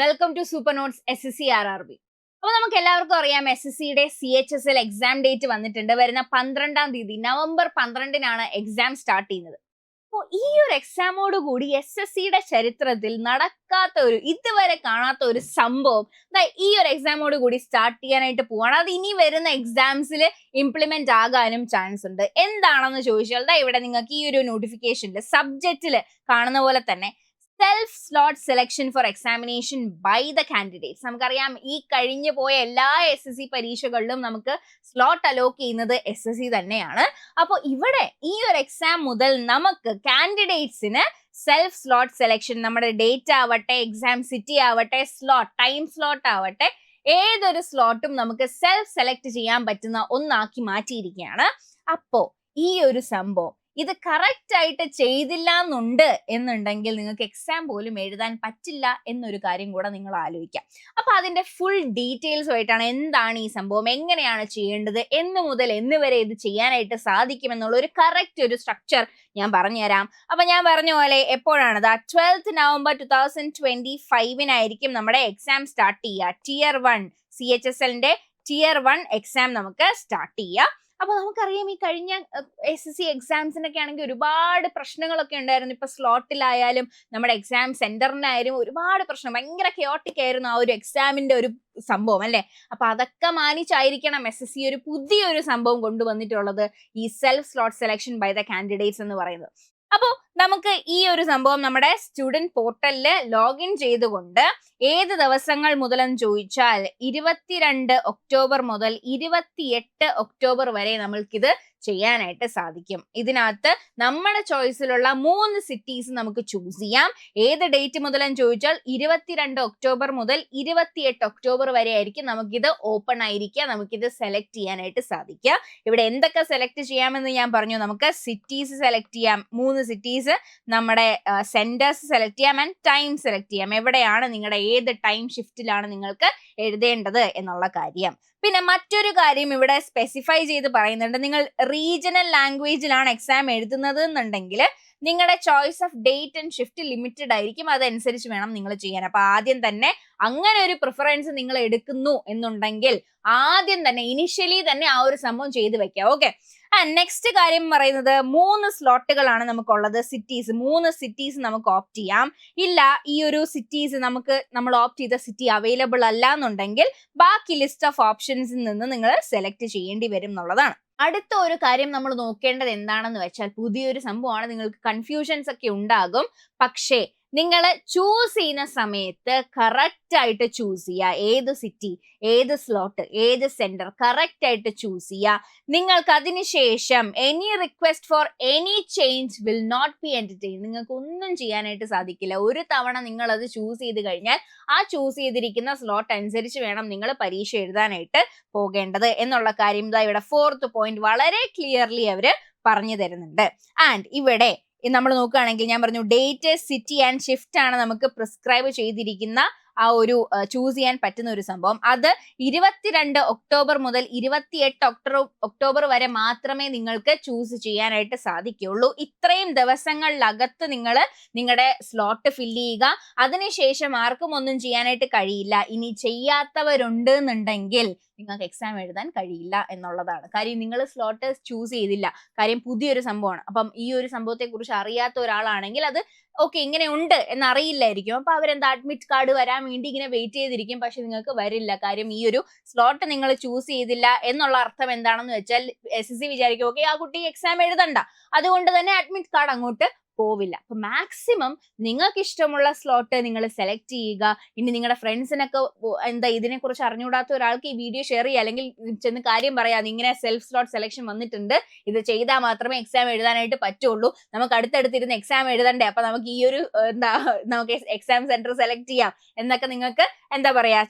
Welcome to super notes SSC RRB. അപ്പോൾ നമുക്ക് എല്ലാവർക്കും അറിയാം SSCയുടെ CHSL എക്സാം ഡേറ്റ് വന്നിട്ടുണ്ട്. വരുന്ന 12-ാം തീയതി നവംബർ 12-നാണ് എക്സാം സ്റ്റാർട്ട് ചെയ്യുന്നത്. അപ്പോൾ ഈ ഒരു എക്സാമോട് കൂടി SSCയുടെ ചരിത്രത്തിൽ നടക്കാത്ത ഇതുവരെ കാണാത്ത ഒരു സംഭവം ഈ ഒരു എക്സാമോട് കൂടി സ്റ്റാർട്ട് ചെയ്യാനായിട്ട് പോവാണ്. അത് ഇനി വരുന്ന എക്സാംസിൽ ഇംപ്ലിമെന്റ് ആകാനും ചാൻസ് ഉണ്ട്. എന്താണെന്ന് ചോദിച്ചാൽ ഇവിടെ നിങ്ങൾക്ക് ഈ ഒരു നോട്ടിഫിക്കേഷനിൽ സബ്ജക്റ്റിൽ കാണുന്ന പോലെ തന്നെ self slot selection for examination by the candidates. നമുക്കറിയാം ഈ കഴിഞ്ഞു പോയ എല്ലാ SSC പരീക്ഷകളിലും നമുക്ക് സ്ലോട്ട് അലോക്ക് ചെയ്യുന്നത് SSC തന്നെയാണ്. അപ്പോൾ ഇവിടെ ഈ ഒരു എക്സാം മുതൽ നമുക്ക് കാൻഡിഡേറ്റ്സിന് സെൽഫ് സ്ലോട്ട് സെലക്ഷൻ, നമ്മുടെ ഡേറ്റ് ആവട്ടെ, എക്സാം സിറ്റി ആവട്ടെ, സ്ലോട്ട് ടൈം സ്ലോട്ട് ആവട്ടെ, ഏതൊരു സ്ലോട്ടും നമുക്ക് സെൽഫ് സെലക്ട് ചെയ്യാൻ പറ്റുന്ന ഒന്നാക്കി മാറ്റിയിരിക്കുകയാണ്. അപ്പോ ഈ ഒരു സംഭവം ഇത് കറക്റ്റ് ആയിട്ട് ചെയ്തില്ല എന്നുണ്ടെങ്കിൽ നിങ്ങൾക്ക് എക്സാം പോലും എഴുതാൻ പറ്റില്ല എന്നൊരു കാര്യം കൂടെ നിങ്ങൾ ആലോചിക്കാം. അപ്പൊ അതിന്റെ ഫുൾ ഡീറ്റെയിൽസ് ആയിട്ടാണ് എന്താണ് ഈ സംഭവം, എങ്ങനെയാണ് ചെയ്യേണ്ടത്, എന്ന് മുതൽ എന്ന് വരെ ഇത് ചെയ്യാനായിട്ട് സാധിക്കുമെന്നുള്ള ഒരു കറക്റ്റ് ഒരു സ്ട്രക്ചർ ഞാൻ പറഞ്ഞുതരാം. അപ്പൊ ഞാൻ പറഞ്ഞ പോലെ എപ്പോഴാണ് 12th November 2025 നമ്മുടെ എക്സാം സ്റ്റാർട്ട് ചെയ്യുക. Tier 1 CHSLന്റെ Tier 1 എക്സാം നമുക്ക് സ്റ്റാർട്ട് ചെയ്യാം. അപ്പൊ നമുക്കറിയാം ഈ കഴിഞ്ഞ SSC എക്സാംസിനൊക്കെ ആണെങ്കിൽ ഒരുപാട് പ്രശ്നങ്ങളൊക്കെ ഉണ്ടായിരുന്നു. ഇപ്പൊ സ്ലോട്ടിലായാലും നമ്മുടെ എക്സാം സെന്ററിനായാലും ഒരുപാട് പ്രശ്നം, ഭയങ്കര കെയോട്ടിക് ആയിരുന്നു ആ ഒരു എക്സാമിന്റെ ഒരു സംഭവം അല്ലെ. അപ്പൊ അതൊക്കെ മാനിച്ചായിരിക്കണം SSC ഒരു പുതിയൊരു സംഭവം കൊണ്ടുവന്നിട്ടുള്ളത്, ഈ self slot selection by the candidates എന്ന് പറയുന്നത്. അപ്പോൾ നമുക്ക് ഈ ഒരു സംഭവം നമ്മുടെ സ്റ്റുഡന്റ് പോർട്ടലില് ലോഗിൻ ചെയ്തുകൊണ്ട് ഏത് ദിവസങ്ങൾ മുതലെന്ന് ചോദിച്ചാൽ 22 ഒക്ടോബർ മുതൽ 28 ഒക്ടോബർ വരെ നമ്മൾക്കിത് ചെയ്യാനായിട്ട് സാധിക്കും. ഇതിനകത്ത് നമ്മുടെ ചോയ്സിലുള്ള 3 സിറ്റീസ് നമുക്ക് ചൂസ് ചെയ്യാം. ഏത് ഡേറ്റ് മുതലെന്ന് ചോദിച്ചാൽ 22 ഒക്ടോബർ മുതൽ 28 ഒക്ടോബർ വരെ ആയിരിക്കും നമുക്കിത് ഓപ്പൺ ആയിരിക്കുക, നമുക്കിത് സെലക്ട് ചെയ്യാനായിട്ട് സാധിക്കുക. ഇവിടെ എന്തൊക്കെ സെലക്ട് ചെയ്യാമെന്ന് ഞാൻ പറഞ്ഞു. നമുക്ക് സിറ്റീസ് സെലക്ട് ചെയ്യാം, 3 സിറ്റീസ്, നമ്മുടെ സെന്റേഴ്സ് സെലക്ട് ചെയ്യാം, ആൻഡ് ടൈം സെലക്ട് ചെയ്യാം. എവിടെയാണ് നിങ്ങളുടെ ഏത് ടൈം ഷിഫ്റ്റിലാണ് നിങ്ങൾക്ക് എഴുതേണ്ടത് എന്നുള്ള കാര്യം. പിന്നെ മറ്റൊരു കാര്യം ഇവിടെ സ്പെസിഫൈ ചെയ്ത് പറയുന്നുണ്ട്, നിങ്ങൾ റീജിയണൽ ലാംഗ്വേജിലാണ് എക്സാം എഴുതുന്നത് എന്നുണ്ടെങ്കിൽ നിങ്ങളുടെ choice of date and shift limited ആയിരിക്കും. അതനുസരിച്ച് വേണം നിങ്ങൾ ചെയ്യാൻ. അപ്പൊ ആദ്യം തന്നെ അങ്ങനെ ഒരു പ്രിഫറൻസ് നിങ്ങൾ എടുക്കുന്നു എന്നുണ്ടെങ്കിൽ ആദ്യം തന്നെ ഇനിഷ്യലി തന്നെ ആ ഒരു സംഭവം ചെയ്ത് വെക്കാം. ഓക്കെ. നെക്സ്റ്റ് കാര്യം പറയുന്നത് 3 സ്ലോട്ടുകളാണ് നമുക്കുള്ളത്. സിറ്റീസ് 3 സിറ്റീസ് നമുക്ക് ഓപ്റ്റ് ചെയ്യാം. ഇല്ല, ഈ ഒരു സിറ്റീസ് നമ്മൾ ഓപ്റ്റ് ചെയ്ത സിറ്റി അവൈലബിൾ അല്ല എന്നുണ്ടെങ്കിൽ ബാക്കി ലിസ്റ്റ് ഓഫ് ഓപ്ഷൻസിൽ നിന്ന് നിങ്ങൾ സെലക്ട് ചെയ്യേണ്ടി വരും എന്നുള്ളതാണ്. അടുത്ത ഒരു കാര്യം നമ്മൾ നോക്കേണ്ടത് എന്താണെന്ന് വെച്ചാൽ, പുതിയൊരു സംഭവമാണ്, നിങ്ങൾക്ക് കൺഫ്യൂഷൻസ് ഒക്കെ ഉണ്ടാകും. പക്ഷേ നിങ്ങൾ ചൂസ് ചെയ്യുന്ന സമയത്ത് കറക്റ്റ് ആയിട്ട് ചൂസ് ചെയ്യുക. ഏത് സിറ്റി, ഏത് സ്ലോട്ട്, ഏത് സെന്റർ കറക്റ്റ് ആയിട്ട് ചൂസ് ചെയ്യുക. നിങ്ങൾക്ക് അതിനുശേഷം any request for any change will not be entertain. നിങ്ങൾക്ക് ഒന്നും ചെയ്യാനായിട്ട് സാധിക്കില്ല. ഒരു തവണ നിങ്ങൾ അത് ചൂസ് ചെയ്ത് കഴിഞ്ഞാൽ ആ ചൂസ് ചെയ്തിരിക്കുന്ന സ്ലോട്ട് അനുസരിച്ച് വേണം നിങ്ങൾ പരീക്ഷ എഴുതാനായിട്ട് പോകേണ്ടത് എന്നുള്ള കാര്യം ഇവിടെ 4th പോയിന്റ് വളരെ ക്ലിയർലി അവര് പറഞ്ഞു തരുന്നുണ്ട്. ആൻഡ് ഇവിടെ നമ്മൾ നോക്കുകയാണെങ്കിൽ ഞാൻ പറഞ്ഞു ഡേറ്റ്, സിറ്റി ആൻഡ് ഷിഫ്റ്റ് ആണ് നമുക്ക് പ്രിസ്ക്രൈബ് ചെയ്തിരിക്കുന്ന ആ ഒരു ചൂസ് ചെയ്യാൻ പറ്റുന്ന ഒരു സംഭവം. അത് 22 ഒക്ടോബർ മുതൽ 28 ഒക്ടോബർ വരെ മാത്രമേ നിങ്ങൾക്ക് ചൂസ് ചെയ്യാനായിട്ട് സാധിക്കുള്ളൂ. ഇത്രയും ദിവസങ്ങളിലകത്ത് നിങ്ങൾ നിങ്ങളുടെ സ്ലോട്ട് ഫില്ല് ചെയ്യുക. അതിനുശേഷം ആർക്കും ഒന്നും ചെയ്യാനായിട്ട് കഴിയില്ല. ഇനി ചെയ്യാത്തവരുണ്ട് എന്നുണ്ടെങ്കിൽ നിങ്ങൾക്ക് എക്സാം എഴുതാൻ കഴിയില്ല എന്നുള്ളതാണ് കാര്യം. നിങ്ങൾ സ്ലോട്ട് ചൂസ് ചെയ്തില്ല, കാര്യം പുതിയൊരു സംഭവമാണ്. അപ്പം ഈ ഒരു സംഭവത്തെ കുറിച്ച് അറിയാത്ത ഒരാളാണെങ്കിൽ അത് ഓക്കെ ഇങ്ങനെ ഉണ്ട് എന്നറിയില്ലായിരിക്കും. അപ്പൊ അവരെന്താ അഡ്മിറ്റ് കാർഡ് വരാൻ വേണ്ടി ഇങ്ങനെ വെയിറ്റ് ചെയ്തിരിക്കും. പക്ഷെ നിങ്ങൾക്ക് വരില്ല, കാര്യം ഈ ഒരു സ്ലോട്ട് നിങ്ങൾ ചൂസ് ചെയ്തില്ല എന്നുള്ള അർത്ഥം എന്താണെന്ന് വെച്ചാൽ SSC വിചാരിക്കും ഓക്കെ ആ കുട്ടി എക്സാം എഴുതണ്ട, അതുകൊണ്ട് തന്നെ അഡ്മിറ്റ് കാർഡ് അങ്ങോട്ട് പോവില്ല. അപ്പൊ മാക്സിമം നിങ്ങൾക്ക് ഇഷ്ടമുള്ള സ്ലോട്ട് നിങ്ങൾ സെലക്ട് ചെയ്യുക. ഇനി നിങ്ങളുടെ ഫ്രണ്ട്സിനൊക്കെ ഇതിനെ കുറിച്ച് അറിഞ്ഞുകൂടാത്ത ഒരാൾക്ക് ഈ വീഡിയോ ഷെയർ ചെയ്യുക, അല്ലെങ്കിൽ ചെന്ന് കാര്യം പറയാം, ഇങ്ങനെ സെൽഫ് സ്ലോട്ട് സെലക്ഷൻ വന്നിട്ടുണ്ട്, ഇത് ചെയ്താൽ മാത്രമേ എക്സാം എഴുതാനായിട്ട് പറ്റുള്ളൂ, നമുക്ക് അടുത്തടുത്തിരുന്ന് എക്സാം എഴുതണ്ടേ, അപ്പൊ നമുക്ക് ഈ ഒരു നമുക്ക് എക്സാം സെന്റർ സെലക്ട് ചെയ്യാം എന്നൊക്കെ നിങ്ങൾക്ക്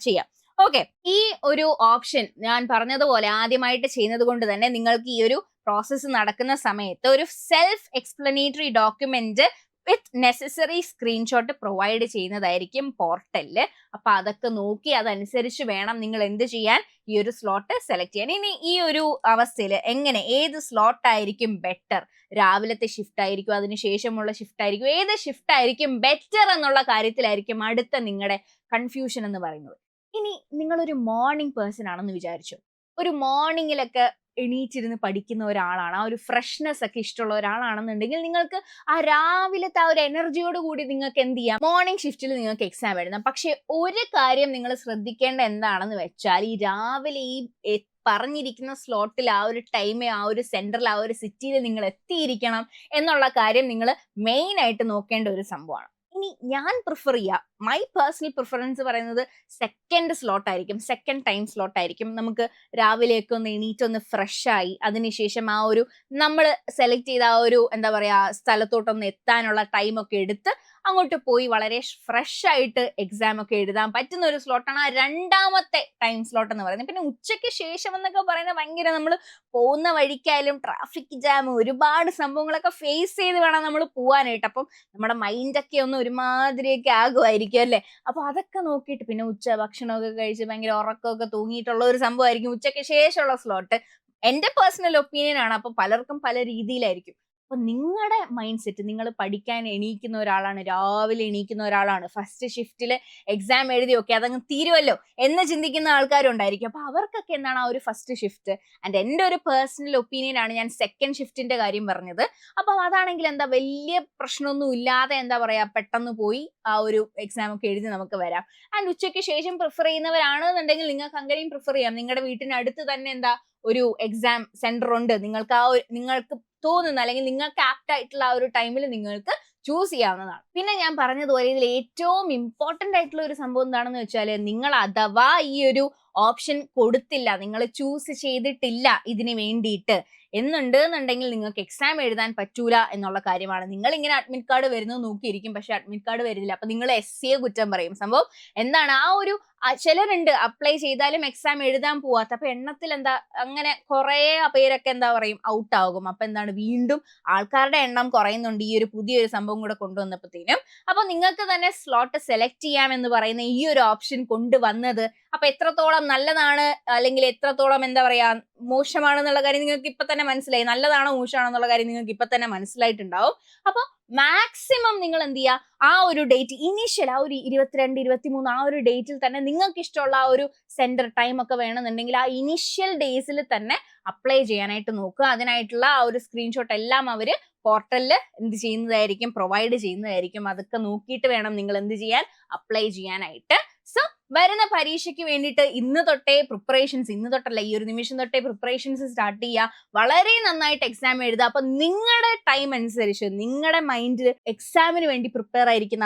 ചെയ്യാം. ഓക്കെ. ഈ ഒരു ഓപ്ഷൻ ഞാൻ പറഞ്ഞതുപോലെ ആദ്യമായിട്ട് ചെയ്യുന്നത് കൊണ്ട് തന്നെ നിങ്ങൾക്ക് ഈ ഒരു പ്രോസസ്സ് നടക്കുന്ന സമയത്ത് ഒരു സെൽഫ് എക്സ്പ്ലനേറ്ററി ഡോക്യുമെന്റ് വിത്ത് നെസസറി സ്ക്രീൻഷോട്ട് പ്രൊവൈഡ് ചെയ്യുന്നതായിരിക്കും പോർട്ടലില്. അപ്പൊ അതൊക്കെ നോക്കി അതനുസരിച്ച് വേണം നിങ്ങൾ എന്ത് ചെയ്യാൻ, ഈ ഒരു സ്ലോട്ട് സെലക്ട് ചെയ്യാൻ. ഇനി ഈ ഒരു അവസ്ഥയിൽ എങ്ങനെ, ഏത് സ്ലോട്ട് ആയിരിക്കും ബെറ്റർ, രാവിലത്തെ ഷിഫ്റ്റ് ആയിരിക്കും, അതിനുശേഷമുള്ള ഷിഫ്റ്റ് ആയിരിക്കും, ഏത് ഷിഫ്റ്റ് ആയിരിക്കും ബെറ്റർ എന്നുള്ള കാര്യത്തിലായിരിക്കും അടുത്ത നിങ്ങളുടെ കൺഫ്യൂഷൻ എന്ന് പറയുന്നത്. ഇനി നിങ്ങളൊരു മോർണിംഗ് പേഴ്സൺ ആണെന്ന് വിചാരിച്ചു. ഒരു മോർണിംഗിലൊക്കെ എണീറ്റിരുന്ന് പഠിക്കുന്ന ഒരാളാണ്, ആ ഒരു ഫ്രഷ്നെസ് ഒക്കെ ഇഷ്ടമുള്ള ഒരാളാണെന്നുണ്ടെങ്കിൽ നിങ്ങൾക്ക് ആ രാവിലത്തെ ആ ഒരു എനർജിയോട് കൂടി നിങ്ങൾക്ക് എന്ത് ചെയ്യാം, മോർണിംഗ് ഷിഫ്റ്റിൽ നിങ്ങൾക്ക് എക്സാം എഴുതാം. പക്ഷെ ഒരു കാര്യം നിങ്ങൾ ശ്രദ്ധിക്കേണ്ട എന്താണെന്ന് വെച്ചാൽ, ഈ രാവിലെ ഈ പറഞ്ഞിരിക്കുന്ന സ്ലോട്ടിൽ ആ ഒരു ടൈം, ആ ഒരു സെന്ററിൽ, ആ ഒരു സിറ്റിയിൽ നിങ്ങൾ എത്തിയിരിക്കണം എന്നുള്ള കാര്യം നിങ്ങൾ മെയിൻ ആയിട്ട് നോക്കേണ്ട ഒരു സംഭവമാണ്. ഇനി ഞാൻ പ്രിഫർ ചെയ്യാം, മൈ പേഴ്സണൽ പ്രിഫറൻസ് പറയുന്നത് സെക്കൻഡ് സ്ലോട്ട് ആയിരിക്കും, സെക്കൻഡ് ടൈം സ്ലോട്ട് ആയിരിക്കും. നമുക്ക് രാവിലെയൊക്കെ ഒന്ന് എണീറ്റൊന്ന് ഫ്രഷ് ആയി അതിനുശേഷം ആ ഒരു നമ്മൾ സെലക്ട് ചെയ്ത ആ ഒരു എന്താ പറയാ സ്ഥലത്തോട്ടൊന്ന് എത്താനുള്ള ടൈമൊക്കെ എടുത്ത് അങ്ങോട്ട് പോയി വളരെ ഫ്രഷ് ആയിട്ട് എക്സാം ഒക്കെ എഴുതാൻ പറ്റുന്ന ഒരു സ്ലോട്ടാണ് ആ രണ്ടാമത്തെ ടൈം സ്ലോട്ട് എന്ന് പറയുന്നത്. പിന്നെ ഉച്ചയ്ക്ക് ശേഷം എന്നൊക്കെ പറയുന്നത് ഭയങ്കര നമ്മൾ പോകുന്ന വഴിക്കായാലും ട്രാഫിക് ജാം ഒരുപാട് സംഭവങ്ങളൊക്കെ ഫേസ് ചെയ്ത് വേണം നമ്മൾ പോവാനായിട്ട്. അപ്പം നമ്മുടെ മൈൻഡൊക്കെ ഒന്ന് ഒരുമാതിരിയൊക്കെ ആകുമായിരിക്കും അല്ലേ. അപ്പൊ അതൊക്കെ നോക്കിയിട്ട് പിന്നെ ഭക്ഷണമൊക്കെ കഴിച്ച് ഭയങ്കര ഉറക്കമൊക്കെ തൂങ്ങിയിട്ടുള്ള ഒരു സംഭവമായിരിക്കും ഉച്ചയ്ക്ക് ശേഷമുള്ള സ്ലോട്ട്. എന്റെ പേഴ്സണൽ ഒപ്പീനിയൻ ആണ്. അപ്പൊ പലർക്കും പല രീതിയിലായിരിക്കും. അപ്പൊ നിങ്ങളുടെ മൈൻഡ് സെറ്റ്, നിങ്ങൾ പഠിക്കാൻ എണീക്കുന്ന ഒരാളാണ്, രാവിലെ എണീക്കുന്ന ഒരാളാണ്, ഫസ്റ്റ് ഷിഫ്റ്റില് എക്സാം എഴുതി ഓക്കെ അതങ്ങ് തീരുമല്ലോ എന്ന് ചിന്തിക്കുന്ന ആൾക്കാരുണ്ടായിരിക്കും. അപ്പൊ അവർക്കൊക്കെ എന്താണ് ആ ഒരു ഫസ്റ്റ് ഷിഫ്റ്റ്. ആൻഡ് എൻ്റെ ഒരു പേഴ്സണൽ ഒപ്പീനിയൻ ആണ് ഞാൻ സെക്കൻഡ് ഷിഫ്റ്റിന്റെ കാര്യം പറഞ്ഞത്. അപ്പൊ അതാണെങ്കിൽ എന്താ വലിയ പ്രശ്നമൊന്നും ഇല്ലാതെ എന്താ പറയാ പെട്ടെന്ന് പോയി ആ ഒരു എക്സാം ഒക്കെ എഴുതി നമുക്ക് വരാം. ആൻഡ് ഉച്ചയ്ക്ക് ശേഷം പ്രിഫർ ചെയ്യുന്നവരാണെന്നുണ്ടെങ്കിൽ നിങ്ങൾക്ക് അങ്ങനെയും പ്രിഫർ ചെയ്യാം. നിങ്ങളുടെ വീട്ടിനടുത്ത് തന്നെ എന്താ ഒരു എക്സാം സെന്റർ ഉണ്ട്, നിങ്ങൾക്ക് ആ നിങ്ങൾക്ക് തോന്നുന്ന അല്ലെങ്കിൽ നിങ്ങൾക്ക് ആപ്റ്റ് ആയിട്ടുള്ള ആ ഒരു ടൈമിൽ നിങ്ങൾക്ക് ചൂസ് ചെയ്യാവുന്നതാണ്. പിന്നെ ഞാൻ പറഞ്ഞതുപോലെ ഇതിൽ ഏറ്റവും ഇമ്പോർട്ടന്റ് ആയിട്ടുള്ള ഒരു സംഭവം എന്താണെന്ന് വെച്ചാൽ, നിങ്ങൾ അഥവാ ഈ ഒരു ഓപ്ഷൻ കൊടുത്തില്ല, നിങ്ങൾ ചൂസ് ചെയ്തിട്ടില്ല ഇതിന് വേണ്ടിയിട്ട് എന്നുണ്ടെങ്കിൽ നിങ്ങൾക്ക് എക്സാം എഴുതാൻ പറ്റൂല എന്നുള്ള കാര്യമാണ്. നിങ്ങൾ ഇങ്ങനെ അഡ്മിറ്റ് കാർഡ് വരുന്നത് നോക്കിയിരിക്കും, പക്ഷെ അഡ്മിറ്റ് കാർഡ് വരുന്നില്ല. അപ്പൊ നിങ്ങൾ SCയെ കുറ്റം പറയും. സംഭവം എന്താണ്, ആ ഒരു ചിലരുണ്ട് അപ്ലൈ ചെയ്താലും എക്സാം എഴുതാൻ പോവാത്ത. അപ്പൊ എണ്ണത്തിൽ എന്താ അങ്ങനെ കുറെ പേരൊക്കെ എന്താ പറയും ഔട്ട് ആകും. അപ്പൊ എന്താണ് വീണ്ടും ആൾക്കാരുടെ എണ്ണം കുറയുന്നുണ്ട് ഈ ഒരു പുതിയൊരു സംഭവം കൂടെ കൊണ്ടുവന്നപ്പോഴത്തേനും. അപ്പൊ നിങ്ങൾക്ക് തന്നെ സ്ലോട്ട് സെലക്ട് ചെയ്യാം എന്ന് പറയുന്ന ഈ ഒരു ഓപ്ഷൻ കൊണ്ടുവന്നത് അപ്പൊ എത്രത്തോളം നല്ലതാണ് അല്ലെങ്കിൽ എത്രത്തോളം എന്താ പറയാ മോശമാണെന്നുള്ള കാര്യം നിങ്ങൾക്ക് ഇപ്പൊ തന്നെ മനസ്സിലായി. നല്ലതാണോ മോശമാണോ എന്നുള്ള കാര്യം നിങ്ങൾക്ക് ഇപ്പൊ തന്നെ മനസ്സിലായിട്ടുണ്ടാവും. അപ്പൊ മാക്സിമം നിങ്ങൾ എന്ത് ചെയ്യുക, ആ ഒരു ഡേറ്റ് ഇനീഷ്യൽ ആ ഒരു 22, 23 ആ ഒരു ഡേറ്റിൽ തന്നെ നിങ്ങൾക്ക് ഇഷ്ടമുള്ള ആ ഒരു സെന്റർ ടൈം ഒക്കെ വേണമെന്നുണ്ടെങ്കിൽ ആ ഇനീഷ്യൽ ഡേയ്സിൽ തന്നെ അപ്ലൈ ചെയ്യാനായിട്ട് നോക്കുക. അതിനായിട്ടുള്ള ആ ഒരു സ്ക്രീൻഷോട്ട് എല്ലാം അവര് പോർട്ടലിൽ എന്ത് ചെയ്യുന്നതായിരിക്കും, പ്രൊവൈഡ് ചെയ്യുന്നതായിരിക്കും. അതൊക്കെ നോക്കിയിട്ട് വേണം നിങ്ങൾ എന്ത് ചെയ്യാൻ, അപ്ലൈ ചെയ്യാനായിട്ട്. സോ വരുന്ന പരീക്ഷയ്ക്ക് വേണ്ടിയിട്ട് ഇന്ന് തൊട്ടല്ല ഈ ഒരു നിമിഷം തൊട്ടേ പ്രിപ്പറേഷൻസ് സ്റ്റാർട്ട് ചെയ്യുക. വളരെ നന്നായിട്ട് എക്സാം എഴുതുക. അപ്പൊ നിങ്ങളുടെ ടൈം അനുസരിച്ച് നിങ്ങളുടെ മൈൻഡിൽ എക്സാമിന് വേണ്ടി പ്രിപ്പയർ ആയിരിക്കുന്ന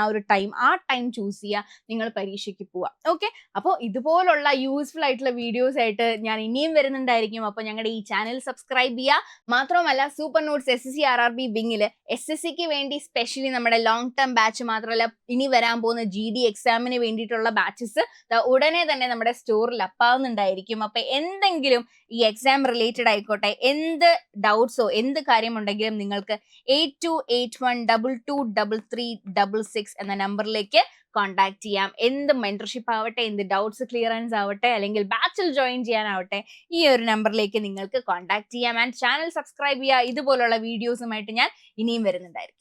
ആ ടൈം ചൂസ് ചെയ്യുക, നിങ്ങൾ പരീക്ഷയ്ക്ക് പോവുക. ഓക്കെ, അപ്പോൾ ഇതുപോലുള്ള യൂസ്ഫുൾ ആയിട്ടുള്ള വീഡിയോസ് ആയിട്ട് ഞാൻ ഇനിയും വരുന്നുണ്ടായിരിക്കും. അപ്പൊ ഞങ്ങളുടെ ഈ ചാനൽ സബ്സ്ക്രൈബ് ചെയ്യുക. മാത്രമല്ല സൂപ്പർ നോട്ട്സ് SSC RRB വിങ്ങിൽ SSCക്ക് വേണ്ടി സ്പെഷ്യലി നമ്മുടെ ലോങ് ടേം ബാച്ച് മാത്രമല്ല ഇനി വരാൻ പോകുന്ന GD എക്സാമിന് വേണ്ടിയിട്ടുള്ള ബാച്ചസ് ഉടനെ തന്നെ നമ്മുടെ സ്റ്റോറിൽ അപ്പാവുന്നുണ്ടായിരിക്കും. അപ്പൊ എന്തെങ്കിലും ഈ എക്സാം റിലേറ്റഡ് ആയിക്കോട്ടെ, എന്ത് ഡൗട്ട്സോ എന്ത് കാര്യമുണ്ടെങ്കിലും നിങ്ങൾക്ക് 8281223366 എന്ന നമ്പറിലേക്ക് കോൺടാക്ട് ചെയ്യാം. എന്ത് മെന്റർഷിപ്പ് ആവട്ടെ, എന്ത് ഡൗട്ട്സ് ക്ലിയറൻസ് ആവട്ടെ, അല്ലെങ്കിൽ ബാച്ചിൽ ജോയിൻ ചെയ്യാനാവട്ടെ, ഈ ഒരു നമ്പറിലേക്ക് നിങ്ങൾക്ക് കോൺടാക്ട് ചെയ്യാം. ആൻഡ് ചാനൽ സബ്സ്ക്രൈബ് ചെയ്യുക. ഇതുപോലുള്ള വീഡിയോസുമായിട്ട് ഞാൻ ഇനിയും വരുന്നുണ്ടായിരിക്കും.